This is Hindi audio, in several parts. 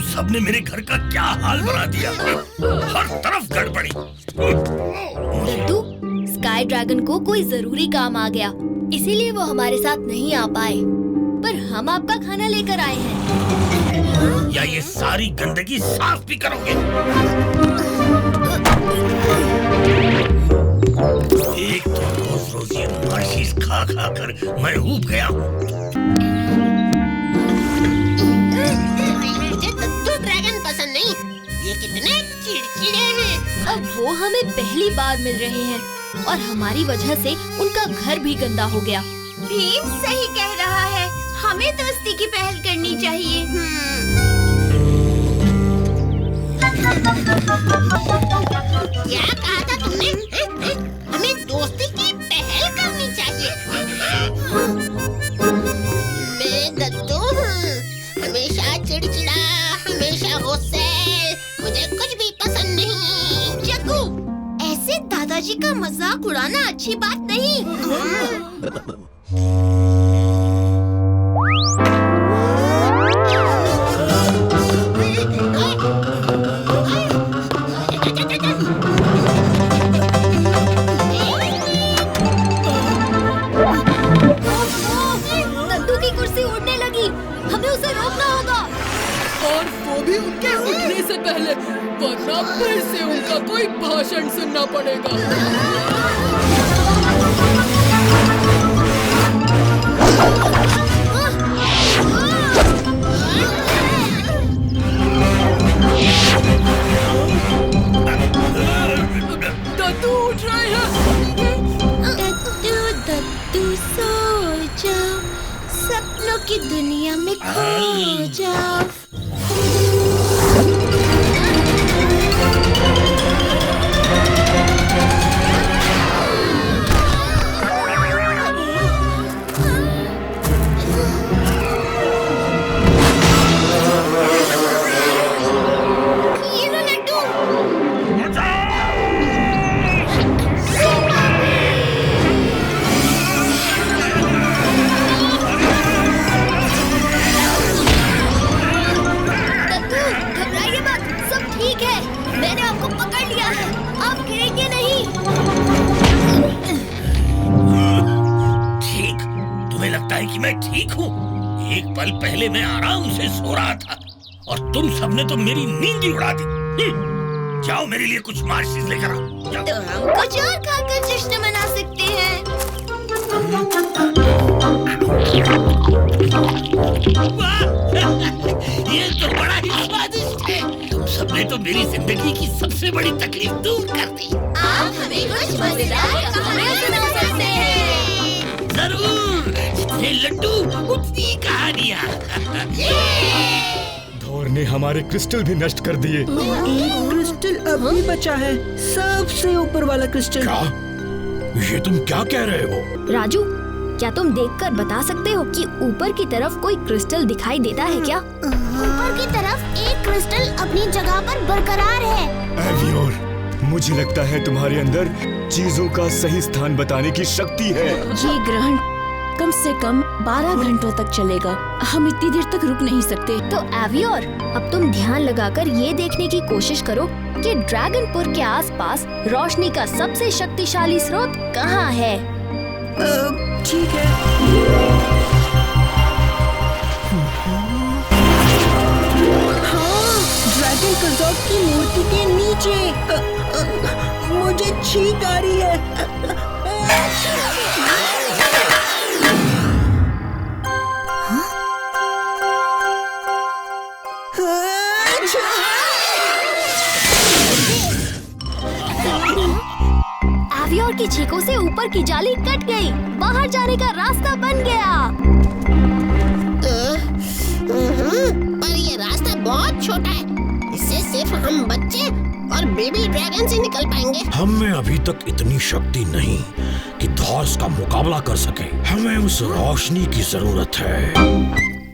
सबने मेरे घर का क्या हाल बना दिया। हर तरफ गड़बड़ी। दद्दू, स्काई ड्रैगन को कोई जरूरी काम आ गया, इसीलिए वो हमारे साथ नहीं आ पाए। पर हम आपका खाना लेकर आए हैं। या ये सारी गंदगी साफ भी करोगे? एक तो रोज ये मार्शीज खा खा कर मैं ऊब गया हूँ। ये कितने चिड़चिड़े हैं। अब वो हमें पहली बार मिल रहे हैं और हमारी वजह से उनका घर भी गंदा हो गया। भीम सही कह रहा है, हमें दोस्ती की पहल करनी चाहिए। क्या कहा था तुमने? हमें दोस्ती की पहल करनी चाहिए। मैं दद्दू हूँ, हमेशा चिड़चिड़ा, हमेशा गुस्से, मुझे कुछ भी पसंद नहीं। जग्गू, ऐसे दादाजी का मजाक उड़ाना अच्छी बात नहीं। दद्दू की कुर्सी उड़ने लगी, हमें उसे रोकना होगा। और वो भी उनके उठने से पहले, वरना फिर से उनका कोई भाषण सुनना पड़ेगा। दद्दू उठ रहे हैं। दद्दू दद्दू सो जाओ, सपनों की दुनिया में खो जाओ। कि मैं ठीक हूँ? एक पल पहले मैं आराम से सो रहा था और तुम सबने तो मेरी नींद ही उड़ा दी। जाओ मेरे लिए कुछ मार्शीज लेकर आओ। तो हम कुछ और खाकर जश्न मना सकते हैं। ये तो बड़ा ही स्वादिष्ट है। तुम सबने तो मेरी जिंदगी की सबसे बड़ी तकलीफ दूर कर दी। आप हमें कुछ मजेदार कहानियाँ सुना सकते हैं। जरूर, जितने लड्डू उतनी कहानियाँ। थोर ने हमारे क्रिस्टल भी नष्ट कर दिए। एक क्रिस्टल अब भी बचा है, सबसे ऊपर वाला क्रिस्टल। क्या? ये तुम क्या कह रहे हो? राजू, क्या तुम देखकर बता सकते हो कि ऊपर की तरफ कोई क्रिस्टल दिखाई देता है क्या? ऊपर की तरफ एक क्रिस्टल अपनी जगह पर बरकरार है। एवियोर, मुझे लगता है तुम्हारे अंदर चीजों का सही स्थान बताने की शक्ति है। ये ग्रहण कम से कम 12 घंटों तक चलेगा। हम इतनी देर तक रुक नहीं सकते। तो एवियोर, अब तुम ध्यान लगाकर ये देखने की कोशिश करो कि ड्रैगनपुर के आसपास रोशनी का सबसे शक्तिशाली स्रोत कहाँ है। ठीक है। हाँ, ड्रैगन कज़ॉक की मूर्ति के नीचे। मुझे छींक आ रही है। एवियोर की छींकों से ऊपर बाहर की जाली कट गई। बाहर जाने का रास्ता बन गया। पर ये रास्ता बहुत छोटा है। इससे सिर्फ हम बच्चे और बेबी ड्रैगन से निकल पाएंगे। हम में अभी तक इतनी शक्ति नहीं कि थॉर्स का मुकाबला कर सके। हमें उस रोशनी की जरूरत है।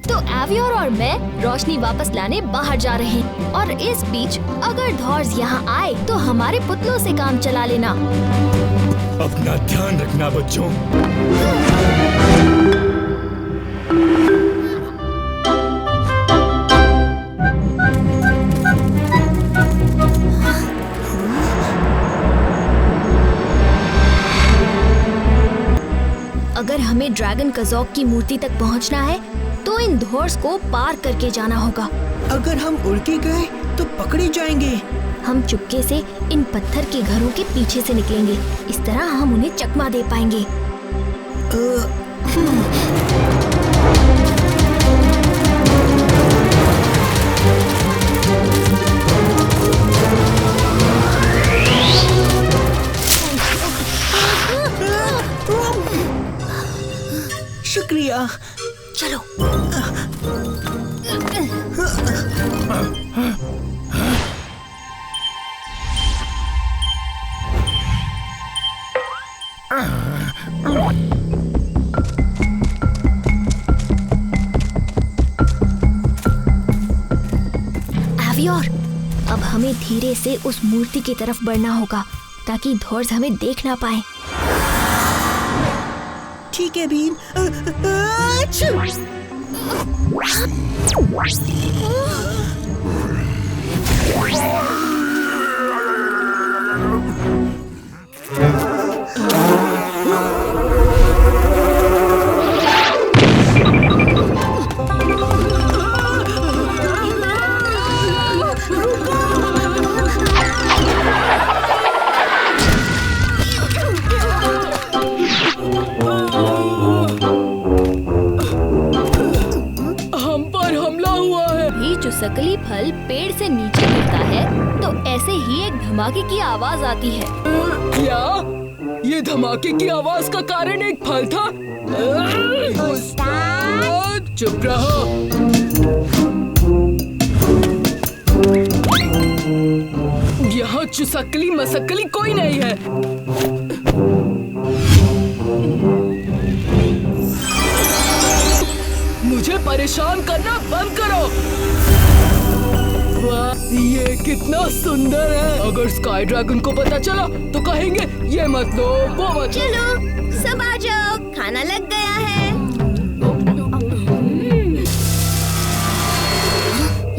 तो एवियोर और मैं रोशनी वापस लाने बाहर जा रहे हैं। और इस बीच अगर थॉर्स यहाँ आए तो हमारे पुतलों से काम चला लेना। अपना ध्यान रखना बच्चों। अगर हमें ड्रैगन कज़ोक की मूर्ति तक पहुंचना है तो इन थॉर्स को पार करके जाना होगा। अगर हम उड़ के गए तो पकड़े जाएंगे। हम चुपके से इन पत्थर के घरों के पीछे से निकलेंगे। इस तरह हम उन्हें चकमा दे पाएंगे। शुक्रिया। चलो। एवियोर, अब हमें धीरे से उस मूर्ति की तरफ बढ़ना होगा ताकि थॉर्स हमें देख ना पाए। ठीक है बीन। चुसकली फल पेड़ से नीचे गिरता है तो ऐसे ही एक धमाके की आवाज आती है। क्या ये धमाके की आवाज का कारण एक फल था? चुप रहो। यहाँ चुसकली मसकली कोई नहीं है। मुझे परेशान करना बंद करो। वाह, ये कितना सुंदर है। अगर स्काई ड्रैगन को पता चला तो कहेंगे ये मत लो वो मत लो। चलो सब आ जाओ, खाना लग गया है।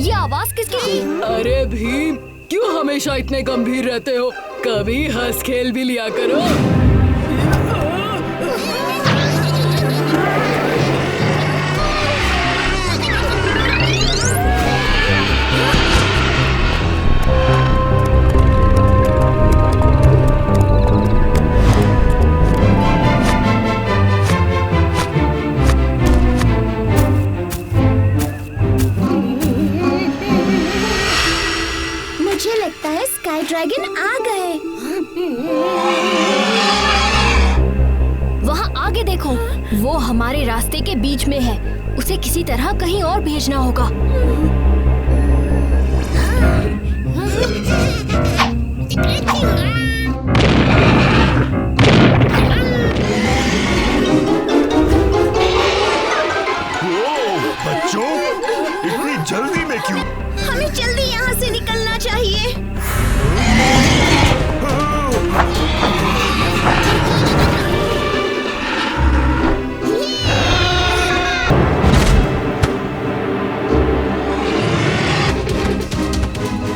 ये आवाज किसकी थी? अरे भीम, क्यों हमेशा इतने गंभीर रहते हो? कभी हंस खेल भी लिया करो। मुझे लगता है स्काई ड्रैगन आ गए। वहाँ आगे देखो, वो हमारे रास्ते के बीच में है। उसे किसी तरह कहीं और भेजना होगा। बच्चों, इतनी जल्दी में क्यों? हमें जल्दी यहाँ से निकलना चाहिए।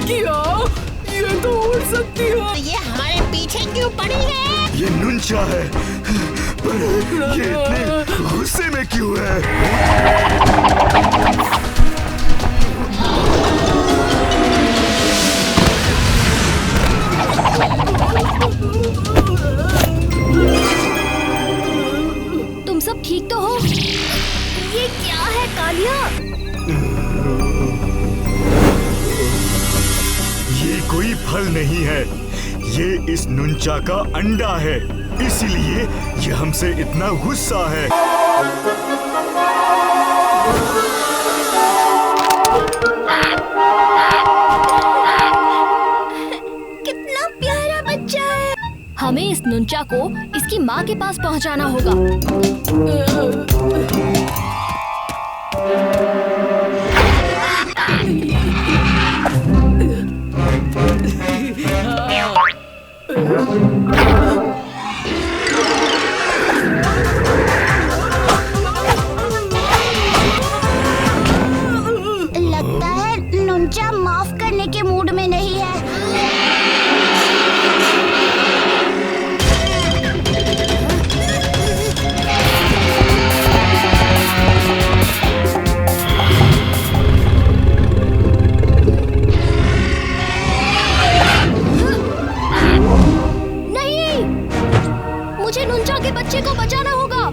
क्या? ये तो उड़ सकती है। ये हमारे पीछे क्यों पड़ी है? ये नुंचा है, पर ये इतने गुस्से में क्यों है? तुम सब ठीक तो हो? ये क्या है कालिया? ये कोई फल नहीं है, ये इस नुंचा का अंडा है। इसीलिए ये हमसे इतना गुस्सा है। कितना प्यारा बच्चा है। हमें इस नुंचा को इसकी माँ के पास पहुँचाना होगा। लगता है नुंचा माफ करने के मूड में नहीं है। नहीं, मुझे नुंचा के बच्चे को बचाना होगा।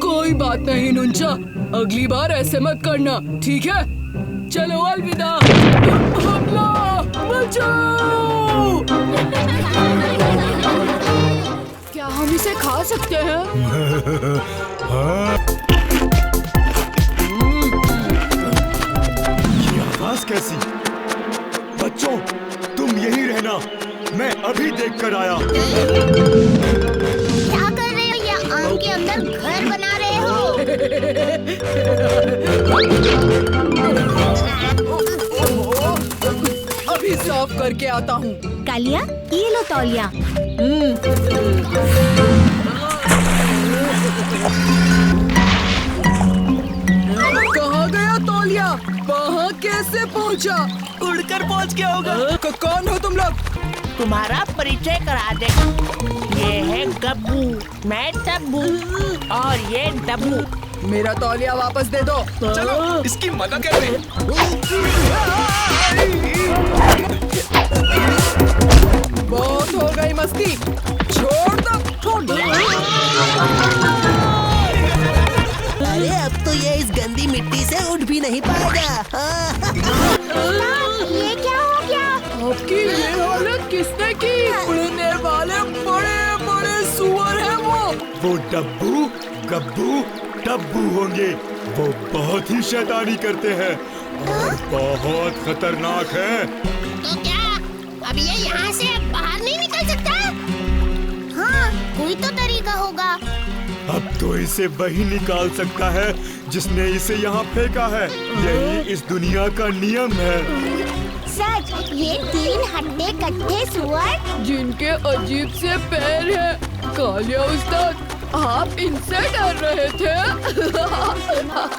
कोई बात नहीं नुंचा, अगली बार ऐसे मत करना, ठीक है? चलो अलविदा। हमला, बचाओ! क्या हम इसे खा सकते हैं? ये आवाज कैसी? बच्चों, तुम यहीं रहना, मैं अभी देख कर आया। क्या कर रहे हो? या आम के अंदर घर बना रहे हो? अभी साफ करके आता हूँ। कालिया, ये लो तौलिया। कहाँ गया तौलिया? वहाँ कैसे पहुँचा? उड़कर पहुंच गया होगा। कौन हो तुम लोग? तुम्हारा परिचय करा दे। ये है गब्बू, मैं टब्बू और ये डब्बू। मेरा तौलिया वापस दे दो। चलो इसकी मदद करते हैं। बहुत हो गई मस्ती, छोड़ दो। अरे अब तो ये इस गंदी मिट्टी से उठ भी नहीं पाएगा। ये क्या हो गया? आपकी ये हालत किसने की? उड़ने वाले बड़े बड़े सुअर हैं वो डब्बू, गब्बू, टब्बू होंगे। वो बहुत ही शैतानी करते हैं और बहुत खतरनाक है। तो क्या अब ये यहाँ से बाहर नहीं निकल सकता? हाँ, कोई तो तरीका होगा। अब तो इसे वही निकाल सकता है जिसने इसे यहाँ फेंका है। यही इस दुनिया का नियम है। सच, ये 3 हड्डे कट्ठे सुअर। जिनके अजीब से पैर हैं। कालिया उस्ताद, आप इनसे डर रहे थे?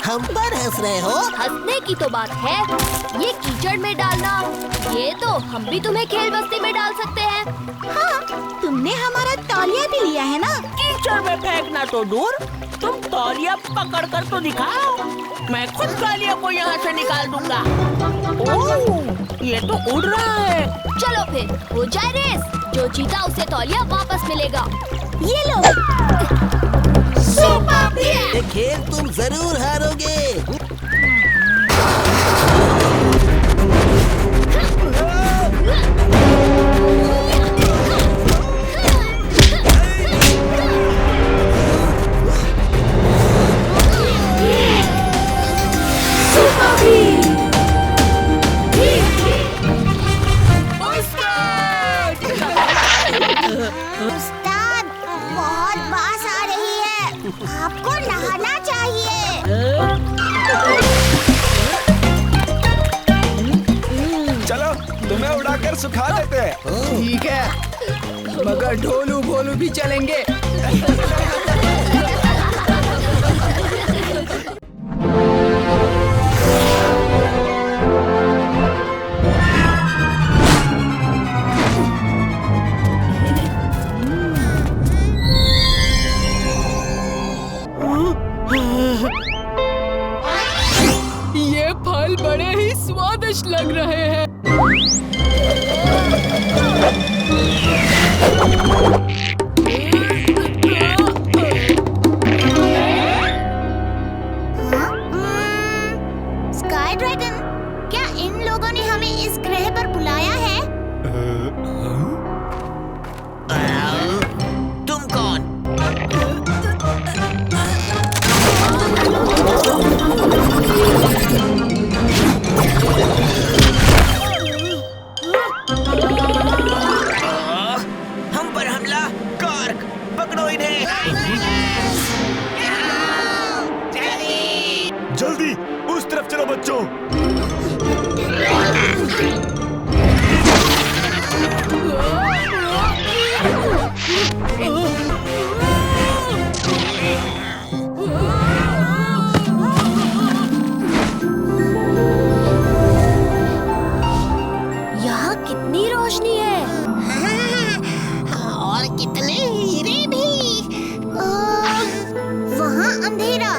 हम पर हंस रहे हो? हंसने की तो बात है, ये कीचड़ में डालना, ये तो हम भी तुम्हें खेल बस्ती में डाल सकते हैं। हाँ, तुमने हमारा तौलिया भी लिया है ना? कीचड़ में फेंकना तो दूर, तुम तौलिया पकड़ कर तो दिखाओ। मैं खुद कालिया को यहाँ से निकाल दूंगा। ओह, ये तो उड़ रहा है। चलो फिर हो जाए रेस, जो जीता उसे तौलिया वापस मिलेगा। ये लो। ये खेल तुम जरूर हारोगे। उस्ताद, बहुत बास आ रही है। आपको नहाना चाहिए। चलो तुम्हें उड़ाकर सुखा देते हैं। ठीक है, मगर ढोलू भोलू भी चलेंगे। ये फल बड़े ही स्वादिष्ट लग रहे हैं। स्काई ड्रैगन, क्या इन लोगों ने हमें इस ग्रह पर बुलाया है? तुम कौन? हम पर हमला! कार्क, पकड़ो इन्हें! जल्दी उस तरफ चलो बच्चों। यहाँ कितनी रोशनी है। और कितने हीरे भी। वहाँ अंधेरा,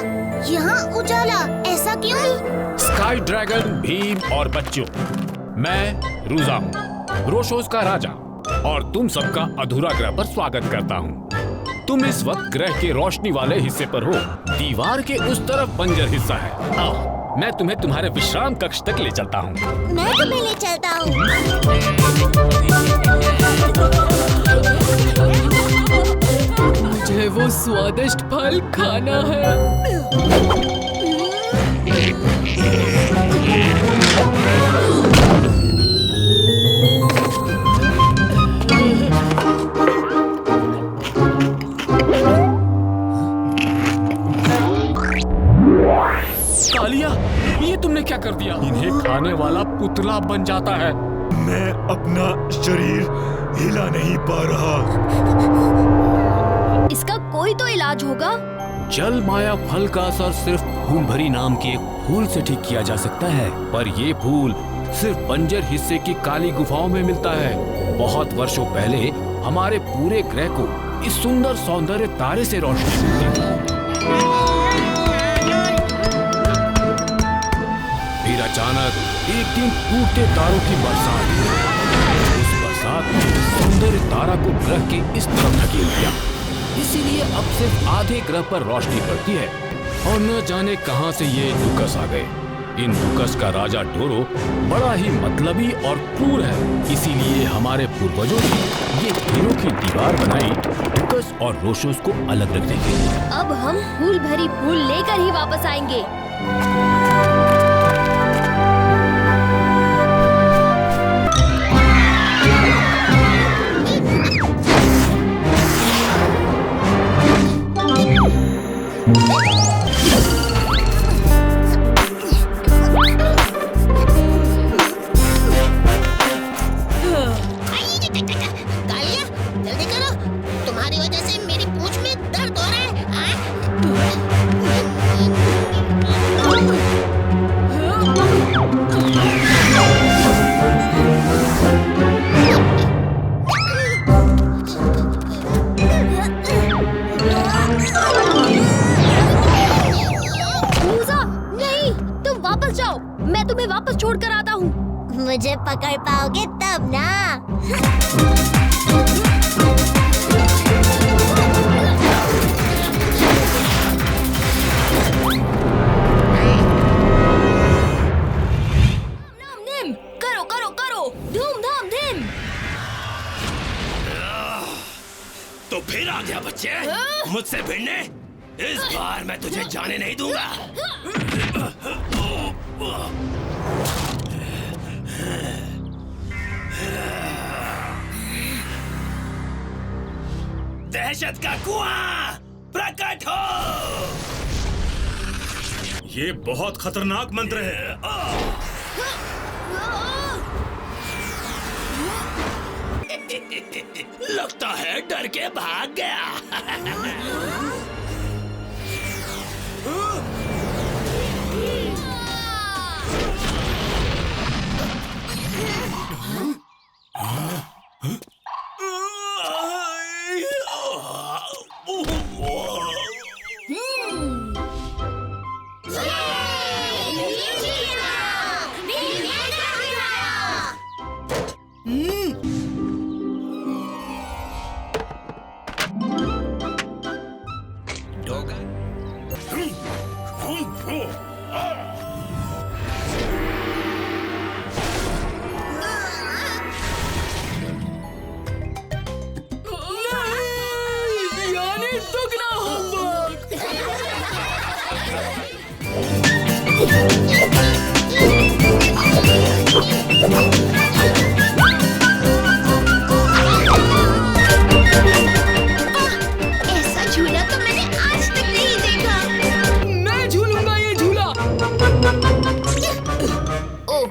यहाँ उजाला, ऐसा क्यों? स्काई ड्रैगन, भीम और बच्चों, मैं रूजा हूँ, रोशोस का राजा, और तुम सबका अधूरा ग्रह पर स्वागत करता हूँ। तुम इस वक्त ग्रह के रोशनी वाले हिस्से पर हो। दीवार के उस तरफ बंजर हिस्सा है। आओ, मैं तुम्हें तुम्हारे विश्राम कक्ष तक ले चलता हूँ। मैं तुम्हें ले चलता हूँ। मुझे वो स्वादिष्ट फल खाना है। कालिया, ये तुमने क्या कर दिया? इन्हें खाने वाला पुतला बन जाता है। मैं अपना शरीर हिला नहीं पा रहा। इसका कोई तो इलाज होगा। जल माया फल का असर सिर्फ फूल भरी नाम के एक फूल से ठीक किया जा सकता है, पर ये फूल सिर्फ बंजर हिस्से की काली गुफाओं में मिलता है। बहुत वर्षों पहले हमारे पूरे ग्रह को इस सुंदर सौंदर्य तारे से रोशनी मिलती थी। फिर अचानक एक दिन टूटते तारों की बरसात हुई। उस बरसात ने सौंदर्य तारा को ग्रह के इस तरफ धकेल दिया। इसीलिए अब सिर्फ आधे ग्रह पर रोशनी पड़ती है, और न जाने कहां से ये डुकस आ गए। इन डुकस का राजा डोरो बड़ा ही मतलबी और क्रूर है, इसीलिए हमारे पूर्वजों ने ये हीरो की दीवार बनाई डुकस और रोशोस को अलग रखने के लिए। अब हम फूल भरी फूल लेकर ही वापस आएंगे। कालिया, जल्दी करो, तुम्हारी वजह से मेरी पूंछ में दर्द हो रहा है। मूसा, नहीं, तुम वापस जाओ। मैं तुम्हें वापस छोड़ कर आता हूँ। मुझे पकड़ पाओगे तब ना। निम, करो करो करो, धूम धाम धीम। तो फिर आ गया बच्चे, मुझसे भिड़ने? इस बार मैं तुझे जाने नहीं दूंगा। दहशत का कुआं प्रकट हो। ये बहुत खतरनाक मंत्र है। लगता है डर के भाग गया।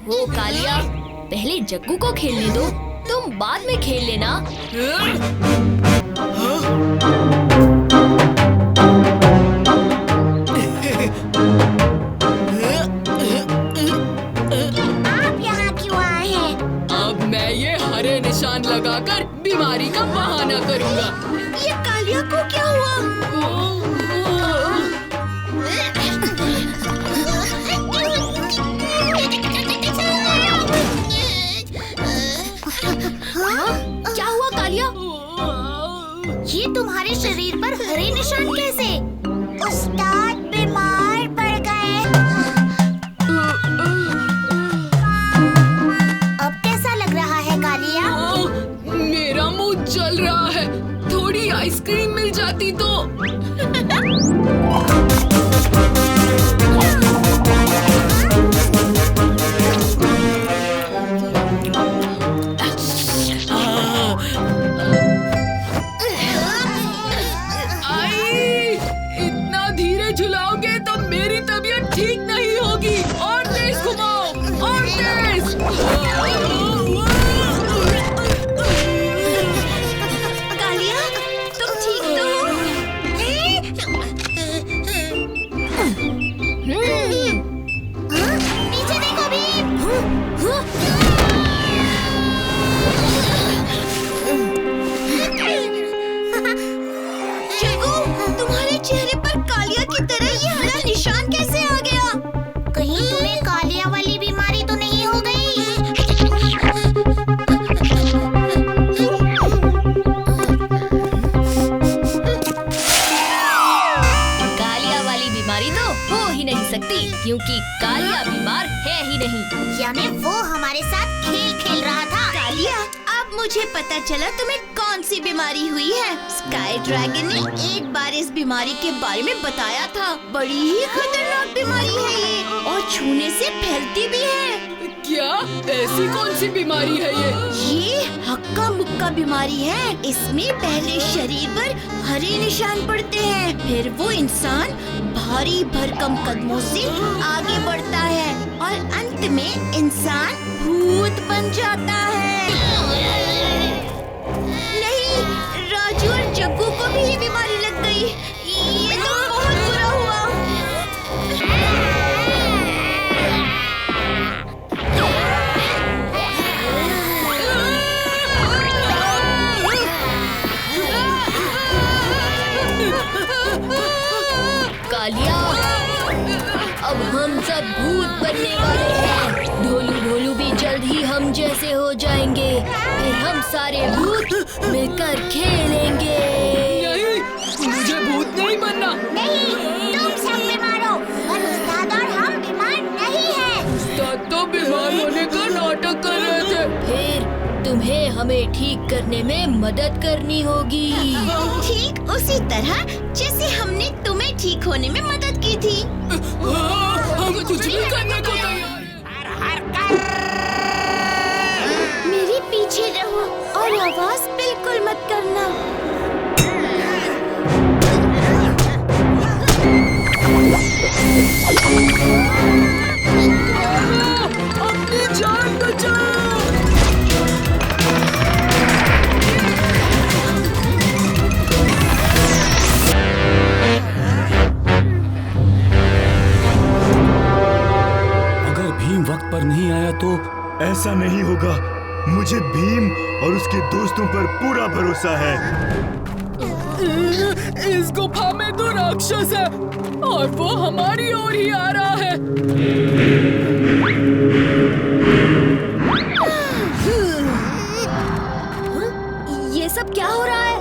ओहो कालिया, पहले जग्गू को खेलने दो, तुम बाद में खेल लेना। आप यहाँ क्यों आए हैं? अब मैं ये हरे निशान लगाकर बीमारी का बहाना करूँगा। ये कालिया को क्या हुआ? क्या हुआ कालिया? ये तुम्हारे शरीर पर हरे निशान कैसे? उस्ताद बीमार पड़ गए। अब कैसा लग रहा है कालिया? मेरा मुंह जल रहा है, थोड़ी आइसक्रीम मिल जाती तो। इतना धीरे झुलाओगे तो मेरी तबीयत ठीक नहीं होगी। और तेज घुमाओ, और तेज। कालिया, तुम ठीक तो हो? पीछे देखो भीम। जग्गू, तुम्हारे चेहरे पर कालिया की तरह ये हरा निशान कैसे आ गया? कहीं तुम्हें कालिया वाली बीमारी तो नहीं हो गई? कालिया वाली बीमारी तो हो ही नहीं सकती, क्योंकि कालिया बीमार है ही नहीं। यानी वो हमारे साथ खेल खेल रहा था। कालिया, अब मुझे पता चला तुम्हें कौन सी बीमारी हुई है। स्काई ड्रैगन ने एक बार इस बीमारी के बारे में बताया था। बड़ी ही खतरनाक बीमारी है ये, और छूने से फैलती भी है। क्या ऐसी कौन सी बीमारी है ये हक्का मुक्का बीमारी है। इसमें पहले शरीर पर हरे निशान पड़ते हैं, फिर वो इंसान भारी भरकम कदमों से आगे बढ़ता है और अंत में इंसान भूत बन जाता है। नहीं, राजू और जग्गू को भी ये बीमारी लग गई। ये तो बहुत बुरा हुआ। कालिया, अब हम सब भूत बनने वाले हैं। ढोलू ढोलू भी जल्द ही हम जैसे हो जाएंगे, फिर हम सारे भूत मिलकर खेलेंगे। नहीं, मुझे भूत नहीं बनना। नहीं, तुम सब बीमार हो, पर उस्ताद और हम बीमार नहीं हैं। उस्ताद तो बीमार होने का नाटक कर रहे थे। फिर तुम्हें हमें ठीक करने में मदद करनी होगी। ठीक उसी तरह जैसे हमने तुम्हें ठीक होने में मदद की थी। हम कुछ भी करने को तैयार हैं। मेरे पीछे रहो और आवाज बिल्कुल मत करना। अपनी जान बचाओ। अगर भीम वक्त पर नहीं आया तो ऐसा नहीं होगा। मुझे भीम और उसके दोस्तों पर पूरा भरोसा है। इस गुफा में तो राक्षस है और वो हमारी ओर ही आ रहा है। ये सब क्या हो रहा है?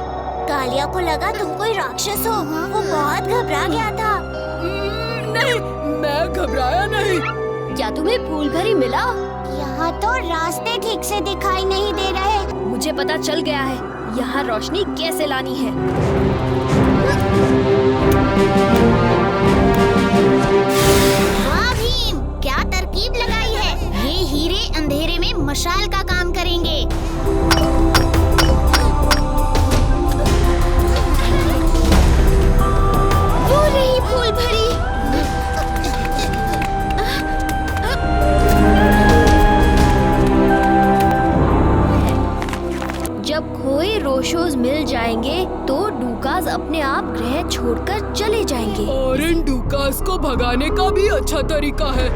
कालिया को लगा तुम कोई राक्षस हो, वो बहुत घबरा गया था। नहीं, मैं घबराया नहीं। क्या तुम्हें फूल भरी मिला? यहाँ तो रास्ते ठीक से दिखाई नहीं दे रहे। मुझे पता चल गया है यहाँ रोशनी कैसे लानी है। वाह भीम, क्या तरकीब लगाई है। ये हीरे अंधेरे में मशाल का काम करेंगे। वो रही फूल भरी। भगाने का भी अच्छा तरीका है।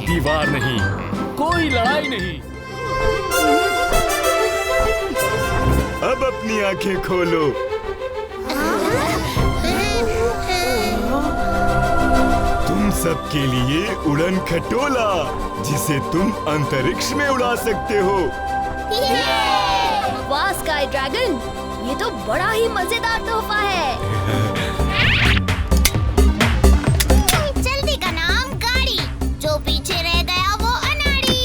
दीवार नहीं, कोई लड़ाई नहीं। अब अपनी आंखें खोलो। तुम सबके लिए उड़न खटोला, जिसे तुम अंतरिक्ष में उड़ा सकते हो। वाह स्काई ड्रैगन, ये तो बड़ा ही मजेदार तोहफा है। जल्दी का नाम गाड़ी, जो पीछे रह गया वो अनाड़ी।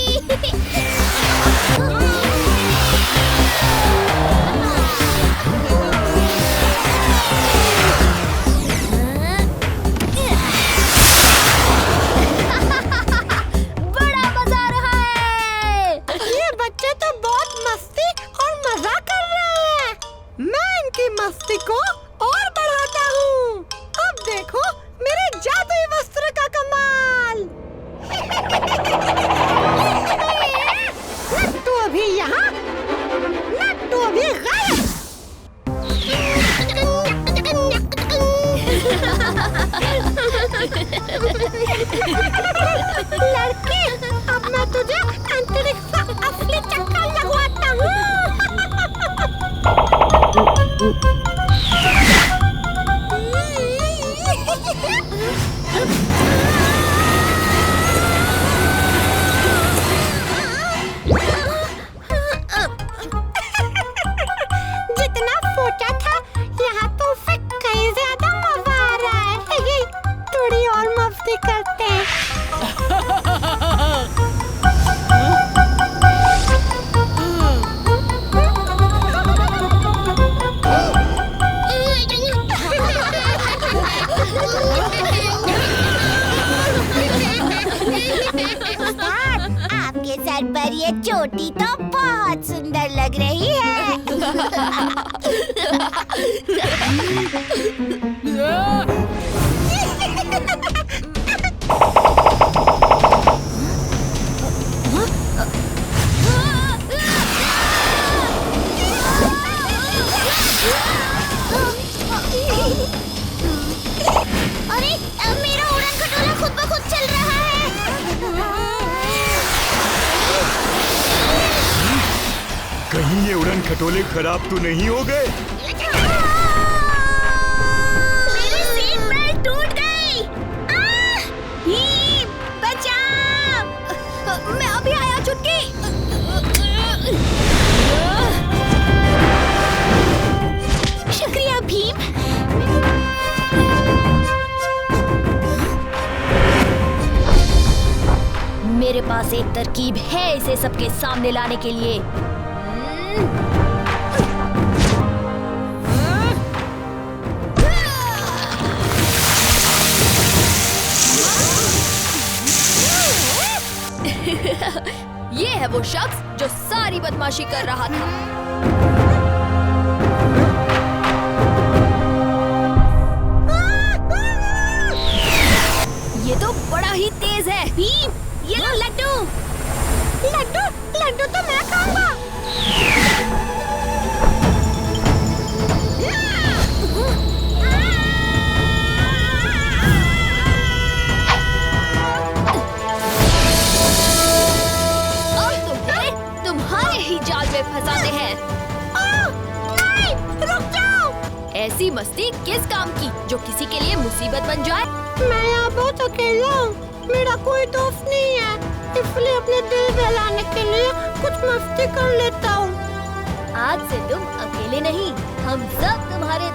बड़ा मजा आ रहा है। ये बच्चे तो बहुत मस्ती और मजा कर रहे हैं। मैं इनकी मस्ती को और बढ़ाता हूँ। अब देखो मेरे जादुई वस्त्र का कमाल। नट्टू अभी यहाँ, नट्टू अभी गायब। लड़की, अब मैं तुझे अंतरिक्ष का असली चक्कर लगवाता हूँ। जितना सोचा था, यहाँ तो फिर कहीं ज्यादा मजा आ रहा है। थोड़ी और मस्ती करते हैं। आपके सर पर ये चोटी तो बहुत सुंदर लग रही है। अरे मेरा उड़न खटोला खुद ब खुद चल रहा है। कहीं ये उड़न खटोले खराब तो नहीं हो गए? मेरी सीट बेल्ट टूट गई। भीम, बचाओ। मैं अभी आया चुटकी। शुक्रिया भीम। मेरे पास एक तरकीब है इसे सबके सामने लाने के लिए। ये है वो शख्स जो सारी बदमाशी कर रहा था। ये तो बड़ा ही तेज है। भीम, ये लो लड्डू। लड्डू, लड्डू तो मैं खाऊंगा। अब तुम्हें तुम्हारे ही जाल में फंसाते हैं। नहीं, रुक जाओ। ऐसी मस्ती किस काम की जो किसी के लिए मुसीबत बन जाए? मैं यहाँ बहुत अकेला हूँ। मेरा कोई दोस्त नहीं है, इसलिए अपने दिल बहलाने के लिए कुछ मस्ती कर लेता हूँ। आज से तुम अकेले नहीं, हम सब तुम्हारे